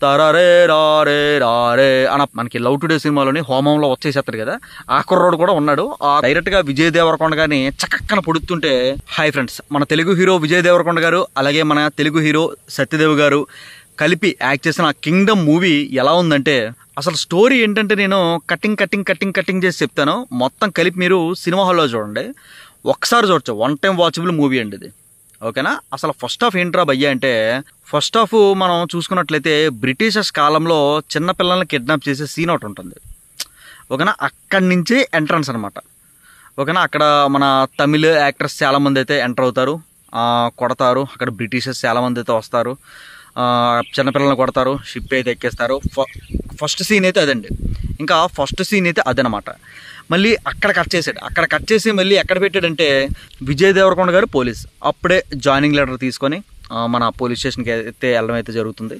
తరరే రారే రారే అన్న మనకి లవ్ టుడే సినిమాలోని హోమంలో వచ్చేసేస్తాడు కదా, ఆ కుర్రోడు కూడా ఉన్నాడు. ఆ డైరెక్ట్ గా విజయ్ దేవరకొండ గారిని చక్కన పొడుతుంటే, హాయ్ ఫ్రెండ్స్, మన తెలుగు హీరో విజయ్ దేవరకొండ గారు అలాగే మన తెలుగు హీరో సత్యదేవ్ గారు కలిపి యాక్ట్ చేసిన కింగ్డమ్ మూవీ ఎలా ఉందంటే, అసలు స్టోరీ ఏంటంటే నేను కటింగ్ చేసి చెప్తాను. మొత్తం కలిపి మీరు సినిమా హాల్లో చూడండి, ఒకసారి చూడొచ్చు. వన్ టైం వాచబుల్ మూవీ అండి ఇది, ఓకేనా. అసలు ఫస్ట్ హాఫ్ ఏంట్రా భయ్య అంటే, ఫస్ట్ హాఫ్ మనం చూసుకున్నట్లయితే బ్రిటిషర్స్ కాలంలో చిన్నపిల్లల్ని కిడ్నాప్ చేసే సీన్ ఒకటి ఉంటుంది, ఓకేనా. అక్కడి నుంచి ఎంట్రన్స్ అనమాట, ఓకేనా. అక్కడ మన తమిళ యాక్టర్స్ చాలామంది అయితే ఎంటర్ అవుతారు, కొడతారు. అక్కడ బ్రిటిషర్స్ చాలామంది అయితే వస్తారు, చిన్నపిల్లల్ని కొడతారు, షిప్ అయితే ఎక్కేస్తారు. ఫస్ట్ సీన్ అయితే అదండి. ఇంకా ఫస్ట్ సీన్ అయితే అదనమాట. మళ్ళీ అక్కడ కట్ చేసి మళ్ళీ ఎక్కడ పెట్టాడంటే, విజయ్ దేవరకొండ గారు పోలీస్ అప్పుడే జాయినింగ్ లెటర్ తీసుకొని మన పోలీస్ స్టేషన్కి అయితే వెళ్ళడం అయితే జరుగుతుంది.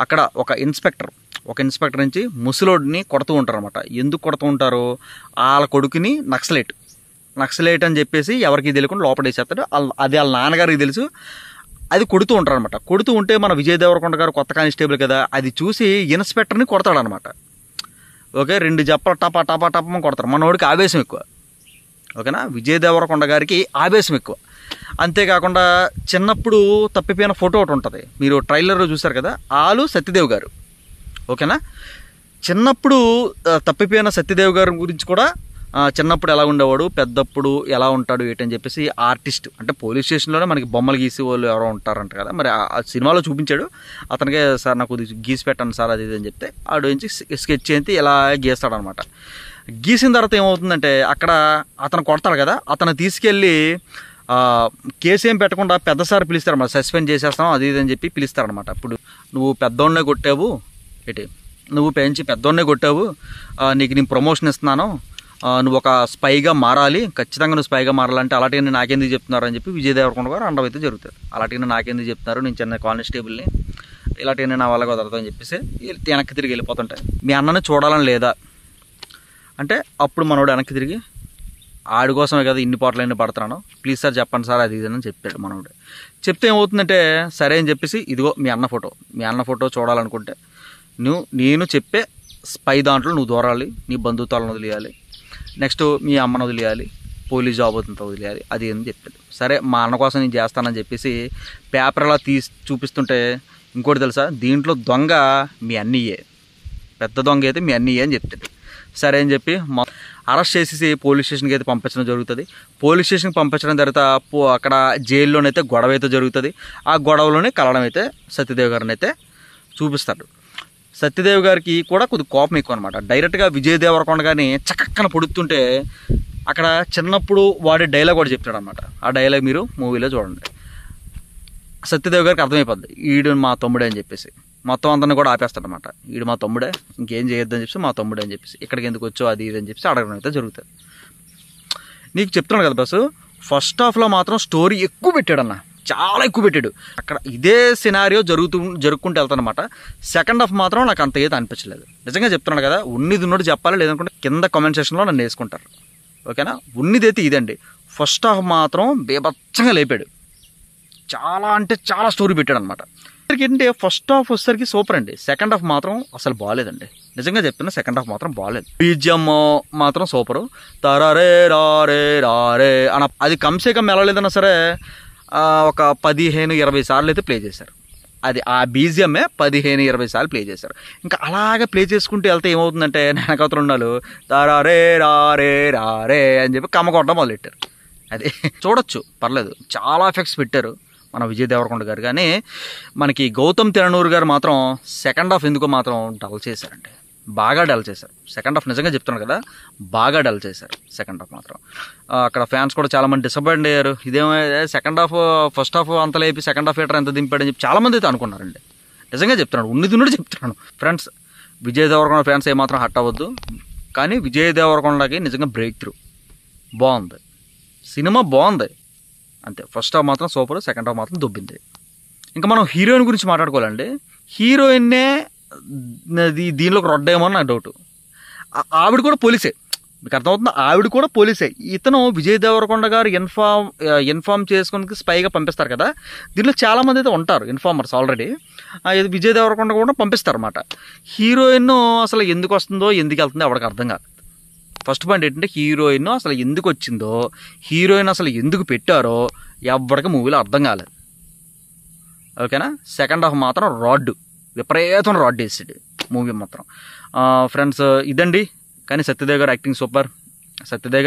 అక్కడ ఒక ఇన్స్పెక్టర్ నుంచి ముసలోడిని కొడుతూ ఉంటారు అనమాట. ఎందుకు కొడుతూ ఉంటారు, వాళ్ళ కొడుకుని నక్సలైట్ అని చెప్పేసి ఎవరికి తెలియకుండా లోపల వేసేస్తాడు. అది వాళ్ళ నాన్నగారికి తెలుసు, అది కొడుతూ ఉంటారు అనమాట. కొడుతూ ఉంటే మన విజయ్ దేవరకొండ గారు కొత్త కానిస్టేబుల్ కదా, అది చూసి ఇన్స్పెక్టర్ని కొడతాడనమాట. ఓకే, 2 జప్పలు టపా కొడతారు. మనోడికి ఆవేశం ఎక్కువ, ఓకేనా. విజయ్ దేవరకొండ గారికి ఆవేశం ఎక్కువ. అంతేకాకుండా చిన్నప్పుడు తప్పిపోయిన ఫోటో ఒకటి ఉంటుంది, మీరు ట్రైలర్లో చూసారు కదా, ఆలు సత్యదేవ్ గారు, ఓకేనా. చిన్నప్పుడు తప్పిపోయిన సత్యదేవ్ గారి గురించి కూడా చిన్నప్పుడు ఎలా ఉండేవాడు, పెద్దప్పుడు ఎలా ఉంటాడు ఏంటని చెప్పేసి ఆర్టిస్ట్ అంటే పోలీస్ స్టేషన్లోనే మనకి బొమ్మలు గీసే వాళ్ళు ఎవరో ఉంటారంట కదా, మరి ఆ సినిమాలో చూపించాడు. అతనికే సార్ నాకు గీసి పెట్టండి సార్ అది ఇది అని చెప్తే ఆడు నుంచి స్కెచ్ చేసి ఇలా గీస్తాడనమాట. గీసిన తర్వాత ఏమవుతుందంటే, అక్కడ అతను కొడతాడు కదా, అతను తీసుకెళ్ళి కేసు ఏం పెట్టకుండా పెద్ద సార్ పిలుస్తారన్నమాట. సస్పెండ్ చేసేస్తాం అది ఇది అని చెప్పి పిలుస్తారనమాట. ఇప్పుడు నువ్వు పెద్దోన్నే కొట్టావు, నువ్వు పెద్దోన్నే కొట్టావు, నీకు నేను ప్రమోషన్ ఇస్తున్నాను, నువ్వు ఒక స్పైగా మారాలి, ఖచ్చితంగా నువ్వు స్పైగా మారాలంటే అలాంటివి నాకెందుకు చెప్తున్నారు అని చెప్పి విజయ్ దేవరకొండ గారు అండం అయితే జరుగుతుంది. అలాంటివి నాకెందుకు చెప్తున్నారు, నేను చిన్న కానిస్టేబుల్ని, ఇలాంటివి నా వాళ్ళకి వదలదు అని చెప్పేసి వెనక్కి తిరిగి వెళ్ళిపోతుంటాయి. మీ అన్నని చూడాలని లేదా అంటే, అప్పుడు మనోడు వెనక్కి తిరిగి, ఆడి కోసమే కదా ఇన్ని పాటలు పడుతున్నాను, ప్లీజ్ సార్ చెప్పండి సార్ అది ఇదని చెప్పాడు మనోడు. చెప్తే ఏమవుతుందంటే, సరే అని చెప్పేసి ఇదిగో మీ అన్న ఫోటో చూడాలనుకుంటే నేను చెప్పే స్పై దాంట్లో నువ్వు దూరాలి, నీ బంధుత్వాలను వదిలేయాలి, నెక్స్ట్ మీ అమ్మను వదిలేయాలి, పోలీస్ జాబ్ అవుతుందో వదిలేయాలి అది అని చెప్పాడు. సరే మా అన్న కోసం నేను చేస్తానని చెప్పేసి పేపర్ అలా చూపిస్తుంటే, ఇంకోటి తెలుసా, దీంట్లో దొంగ మీ అన్నయ్యే, పెద్ద దొంగ అయితే మీ అన్నయ్యే అని చెప్తాడు. సరే అని చెప్పి అరెస్ట్ చేసేసి పోలీస్ స్టేషన్కి అయితే పంపించడం జరుగుతుంది. పోలీస్ స్టేషన్కి పంపించడం తర్వాత అక్కడ జైల్లోనైతే గొడవ అయితే జరుగుతుంది. ఆ గొడవలోనే కలవడం అయితే సత్యదేవ్ గారిని అయితే చూపిస్తాడు. సత్యదేవ్ గారికి కూడా కొద్ది కోపం ఎక్కువ అనమాట. డైరెక్ట్గా విజయ్ దేవరకొండ గారిని చక్కన పొడుతుంటే, అక్కడ చిన్నప్పుడు వాడే డైలాగ్ కూడా చెప్తాడు అనమాట. ఆ డైలాగ్ మీరు మూవీలో చూడండి. సత్యదేవ్ గారికి అర్థమైపోద్ది, ఈడు మా తమ్ముడే అని చెప్పేసి. మొత్తం అందరిని కూడా ఆపేస్తాడనమాట. ఈడు మా తమ్ముడే, ఇంకేం చేయొద్దని చెప్పేసి మా తమ్ముడే అని చెప్పేసి, ఇక్కడికి ఎందుకు వచ్చో అది ఇది అని చెప్పేసి అడగడం అయితే జరుగుతుంది. నీకు చెప్తున్నాను కదా బస్సు, ఫస్ట్ హాఫ్లో మాత్రం స్టోరీ ఎక్కువ పెట్టాడన్న, చాలా ఎక్కువ పెట్టాడు. అక్కడ ఇదే సినారియో జరుపుకుంటూ వెళ్తానమాట. సెకండ్ హాఫ్ మాత్రం నాకు అంత ఏదో అనిపించలేదు. నిజంగా చెప్తున్నాను కదా, ఉన్నది చెప్పాలి, లేదనుకుంటే కింద కామెంట్ సెక్షన్లో నన్ను వేసుకుంటారు, ఓకేనా. ఉన్నదైతే ఇదండి. ఫస్ట్ హాఫ్ మాత్రం బేబచ్చంగా లేపాడు, చాలా అంటే చాలా స్టోరీ పెట్టాడు అనమాట. ఏంటంటే ఫస్ట్ హాఫ్ వచ్చేసరికి సూపర్ అండి, సెకండ్ హాఫ్ మాత్రం అసలు బాగాలేదండి. నిజంగా చెప్తున్నా, సెకండ్ హాఫ్ మాత్రం బాగాలేదు. బీజిఎం మాత్రం సూపరు, తరరే రారే రారే అన్న అది కమ్సే కమ్ ఎలా లేదన్నా సరే ఒక 15-20 సార్లు అయితే ప్లే చేశారు. అది ఆ బీజిఎంఏ 15-20 సార్లు ప్లే చేశారు. ఇంకా అలాగే ప్లే చేసుకుంటూ వెళ్తే ఏమవుతుందంటే, వెనకవతలు ఉండాలి తారే రారే రారే అని చెప్పి కమ్మకొట్టడం మొదలెట్టారు. అది చూడొచ్చు, పర్లేదు, చాలా ఎఫెక్ట్స్ పెట్టారు మన విజయ్ దేవరకొండ గారు. కానీ మనకి గౌతమ్ తిరణూరు గారు మాత్రం సెకండ్ హాఫ్ ఎందుకో మాత్రం డల్ చేశారండి, బాగా డల్ చేశారు సెకండ్ హాఫ్. నిజంగా చెప్తున్నాను కదా, బాగా డల్ చేశారు సెకండ్ హాఫ్ మాత్రం. అక్కడ ఫ్యాన్స్ కూడా చాలామంది డిసప్పాయింట్ అయ్యారు. ఇదేమో సెకండ్ హాఫ్ ఫస్ట్ హాఫ్ అంత లేపి సెకండ్ హాఫ్ థియేటర్ ఎంత దింపాడని చెప్పి చాలామంది అయితే అనుకున్నారండి. నిజంగా చెప్తున్నాను, ఉన్నది చెప్తున్నాను ఫ్రెండ్స్. విజయ్ దేవరకొండ ఫ్యాన్స్ ఏమాత్రం హట్ అవ్వద్దు. కానీ విజయ్ దేవరకొండకి నిజంగా బ్రేక్ త్రూ బాగుంది, సినిమా బాగుంది అంతే. ఫస్ట్ హాఫ్ మాత్రం సూపర్, సెకండ్ హాఫ్ మాత్రం దొబ్బింది. ఇంకా మనం హీరోయిన్ గురించి మాట్లాడుకోవాలండి. హీరోయిన్నే దీనిలోకి రొడ్డేమో అని నాకు డౌట్. ఆవిడ కూడా పోలీసే, మీకు అర్థమవుతుంది, ఆవిడ కూడా పోలీసే. ఇతను విజయ్ దేవరకొండ గారు ఇన్ఫార్మ్ చేసుకుని స్పైగా పంపిస్తారు కదా, దీనిలో చాలామంది అయితే ఉంటారు ఇన్ఫార్మర్స్ ఆల్రెడీ. ఇది విజయ్ దేవరకొండ కూడా పంపిస్తారు అన్నమాట. హీరోయిన్ అసలు ఎందుకు వస్తుందో ఎందుకు వెళ్తుందో ఎవరికి అర్థం కాదు. ఫస్ట్ పాయింట్ ఏంటంటే హీరోయిన్ అసలు ఎందుకు వచ్చిందో, హీరోయిన్ అసలు ఎందుకు పెట్టారో ఎవరికి మూవీలో అర్థం కాలేదు. ఓకేనా. సెకండ్ హాఫ్ మాత్రం విపరీతం రాడ్ వేసాడు మూవీ మాత్రం. ఫ్రెండ్స్ ఇదండి. కానీ సత్యదేవ్ గారు యాక్టింగ్ సూపర్. సత్యదేవ్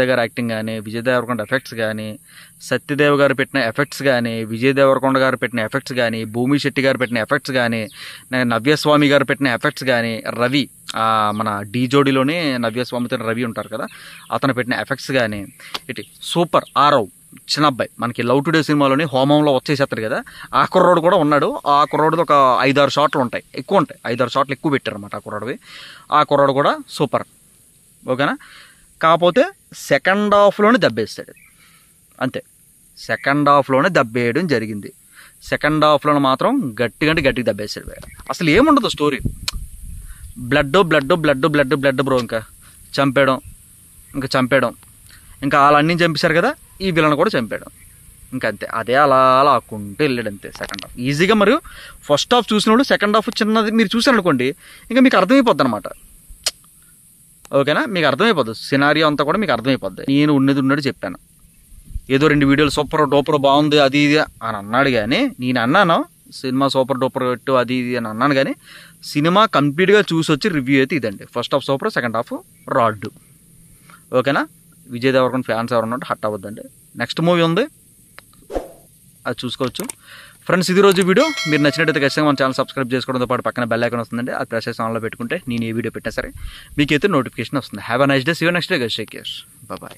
గారు యాక్టింగ్ కానీ, విజయ్ దేవరకొండ ఎఫెక్ట్స్ కానీ, సత్యదేవ్ గారు పెట్టిన ఎఫెక్ట్స్ కానీ, విజయ్ దేవరకొండ గారు పెట్టిన ఎఫెక్ట్స్ కానీ, భూమి శెట్టి గారు పెట్టిన ఎఫెక్ట్స్ కానీ, నవ్యస్వామి గారు పెట్టిన ఎఫెక్ట్స్ కానీ, రవి మన డీ జోడీలోనే నవ్యస్వామితో రవి ఉంటారు కదా, అతను పెట్టిన ఎఫెక్ట్స్ కానీ ఇటు సూపర్. ఆరవ్ చిన్న అబ్బాయి మనకి లవ్ టుడే సినిమాలోని హోమంలో వచ్చేసేస్తారు కదా, ఆ కుర్రోడు కూడా ఉన్నాడు. ఆ కుర్రోడిది ఒక 5-6 షాట్లు ఉంటాయి, ఎక్కువ ఉంటాయి, 5-6 షాట్లు ఎక్కువ పెట్టారు అనమాట ఆ కుర్రోడివి. ఆ కుర్రోడు కూడా సూపర్. ఓకేనా. కాకపోతే సెకండ్ హాఫ్లోనే దెబ్బేస్తాడు అంతే. సెకండ్ హాఫ్లోనే దెబ్బేయడం జరిగింది. సెకండ్ హాఫ్లోనే మాత్రం గట్టిగా దెబ్బేస్తాడు. అసలు ఏముండదు స్టోరీ, బ్లడ్ బ్రో. ఇంకా చంపేయడం ఇంకా వాళ్ళన్నీ చంపేశారు కదా, ఈ విలన్ కూడా చంపాడు. ఇంకా అంతే, అదే అలా ఆకుంటూ వెళ్ళాడు అంతే సెకండ్ హాఫ్ ఈజీగా. మరి ఫస్ట్ హాఫ్ చూసినప్పుడు సెకండ్ హాఫ్ చిన్నది మీరు చూసారనుకోండి, ఇంకా మీకు అర్థమైపోద్ది అనమాట. ఓకేనా, మీకు అర్థమైపోద్ది సినారియో అంతా కూడా మీకు అర్థమైపోద్ది. నేను ఉన్నది చెప్పాను, ఏదో 2 వీడియోలు సూపర్ డూపర్ బాగుంది అది ఇది అని అన్నాడు, కానీ నేను అన్నాను సినిమా సూపర్ డూపర్ పెట్టు అది ఇది అని అన్నాను, కానీ సినిమా కంప్లీట్గా చూసి వచ్చి రివ్యూ అయితే ఇదండి. First half super, second half rod. ఓకేనా. విజయ్ దేవరకొండ ఫ్యాన్స్ ఎవరు ఉన్నట్టు హట్ అవ్వద్దండి. నెక్స్ట్ మూవీ ఉంది, అది చూసుకోవచ్చు. ఫ్రెండ్స్ ఇది రోజు వీడియో. మీరు నచ్చినట్టయితే ఖచ్చితంగా మన ఛానల్ సబ్స్క్రైబ్ చేసుకోవడంతో పాటు పక్కన బెల్ ఐకాన్ వస్తుందండి, అది ప్రెస్ చేసి ఆన్లో పెట్టుకుంటే నేను ఏ వీడియో పెట్టినా సరే మీకైతే నోటిఫికేషన్ వస్తుంది. Have a nice day. See you next day guys. Take care. By.